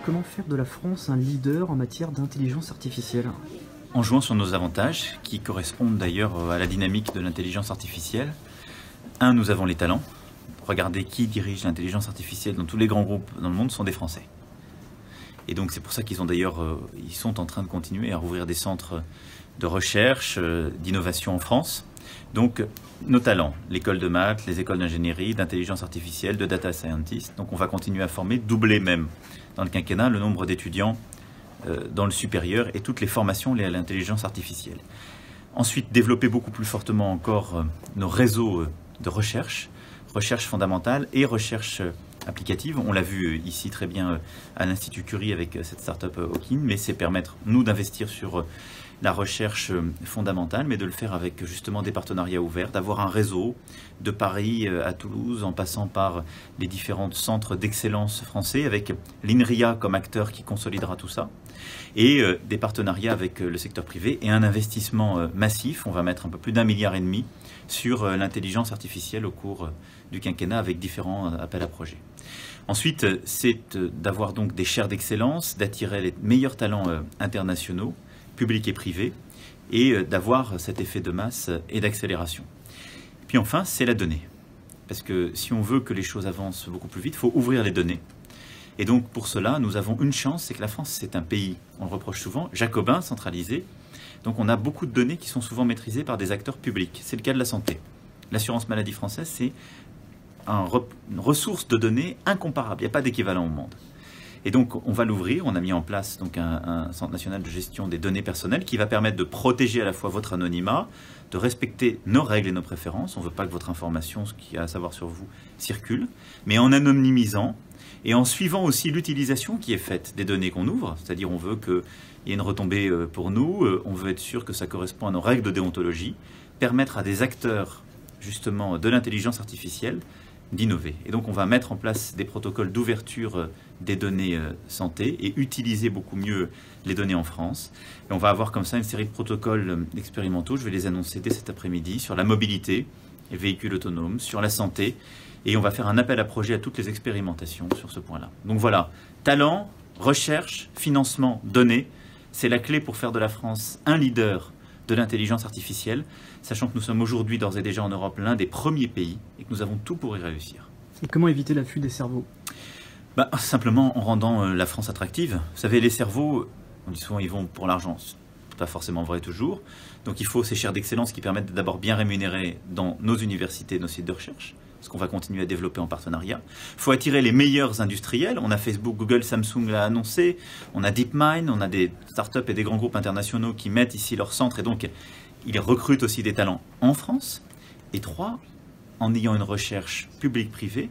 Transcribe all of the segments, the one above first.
Comment faire de la France un leader en matière d'intelligence artificielle? En jouant sur nos avantages, qui correspondent d'ailleurs à la dynamique de l'intelligence artificielle. Un, nous avons les talents. Regardez qui dirige l'intelligence artificielle dans tous les grands groupes dans le monde sont des Français. Et donc c'est pour ça qu'ils ils sont en train de continuer à rouvrir des centres de recherche, d'innovation en France. Donc nos talents, l'école de maths, les écoles d'ingénierie, d'intelligence artificielle, de data scientist. Donc on va continuer à former, doubler même dans le quinquennat le nombre d'étudiants dans le supérieur et toutes les formations liées à l'intelligence artificielle. Ensuite, développer beaucoup plus fortement encore nos réseaux de recherche fondamentale et recherche applicative. On l'a vu ici très bien à l'Institut Curie avec cette start-up Hawking, mais c'est permettre, nous, d'investir sur la recherche fondamentale, mais de le faire avec justement des partenariats ouverts, d'avoir un réseau de Paris à Toulouse, en passant par les différents centres d'excellence français, avec l'INRIA comme acteur qui consolidera tout ça, et des partenariats avec le secteur privé et un investissement massif. On va mettre un peu plus d'1,5 milliard sur l'intelligence artificielle au cours du quinquennat avec différents appels à projets. Ensuite, c'est d'avoir donc des chaires d'excellence, d'attirer les meilleurs talents internationaux, publics et privés, et d'avoir cet effet de masse et d'accélération. Puis enfin, c'est la donnée. Parce que si on veut que les choses avancent beaucoup plus vite, il faut ouvrir les données. Et donc pour cela, nous avons une chance, c'est que la France, c'est un pays, on le reproche souvent, jacobin, centralisé. Donc on a beaucoup de données qui sont souvent maîtrisées par des acteurs publics. C'est le cas de la santé. L'assurance maladie française, c'est une ressource de données incomparable. Il n'y a pas d'équivalent au monde. Et donc on va l'ouvrir. On a mis en place donc un centre national de gestion des données personnelles qui va permettre de protéger à la fois votre anonymat, de respecter nos règles et nos préférences. On ne veut pas que votre information, ce qu'il y a à savoir sur vous, circule, mais en anonymisant et en suivant aussi l'utilisation qui est faite des données qu'on ouvre. C'est-à-dire on veut qu'il y ait une retombée pour nous, on veut être sûr que ça correspond à nos règles de déontologie, permettre à des acteurs justement de l'intelligence artificielle d'innover. Et donc on va mettre en place des protocoles d'ouverture des données santé et utiliser beaucoup mieux les données en France. Et on va avoir comme ça une série de protocoles expérimentaux, je vais les annoncer dès cet après-midi, sur la mobilité, les véhicules autonomes, sur la santé, et on va faire un appel à projet à toutes les expérimentations sur ce point-là. Donc voilà, talent, recherche, financement, données, c'est la clé pour faire de la France un leader de l'intelligence artificielle, sachant que nous sommes aujourd'hui d'ores et déjà en Europe l'un des premiers pays et que nous avons tout pour y réussir. Et comment éviter l'afflux des cerveaux? Simplement en rendant la France attractive. Vous savez, les cerveaux, on dit souvent ils vont pour l'argent. C'est pas forcément vrai toujours. Donc il faut ces chaires d'excellence qui permettent d'abord bien rémunérer dans nos universités, nos sites de recherche, ce qu'on va continuer à développer en partenariat. Il faut attirer les meilleurs industriels. On a Facebook, Google, Samsung l'a annoncé. On a DeepMind, on a des startups et des grands groupes internationaux qui mettent ici leur centre et donc ils recrutent aussi des talents en France. Et 3, en ayant une recherche publique-privée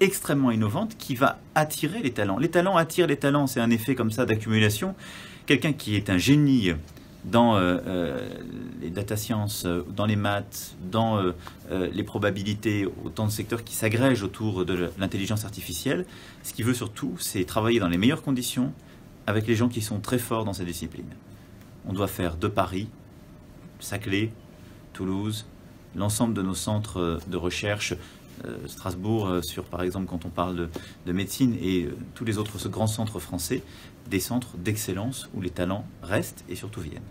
extrêmement innovante qui va attirer les talents. Les talents attirent les talents, c'est un effet comme ça d'accumulation. Quelqu'un qui est un génie dans les data sciences, dans les maths, dans les probabilités, autant de secteurs qui s'agrègent autour de l'intelligence artificielle. Ce qu'il veut surtout, c'est travailler dans les meilleures conditions avec les gens qui sont très forts dans ces disciplines. On doit faire de Paris, Saclay, Toulouse, l'ensemble de nos centres de recherche, Strasbourg, par exemple, quand on parle de médecine, et tous les autres grands centres français, des centres d'excellence où les talents restent et surtout viennent.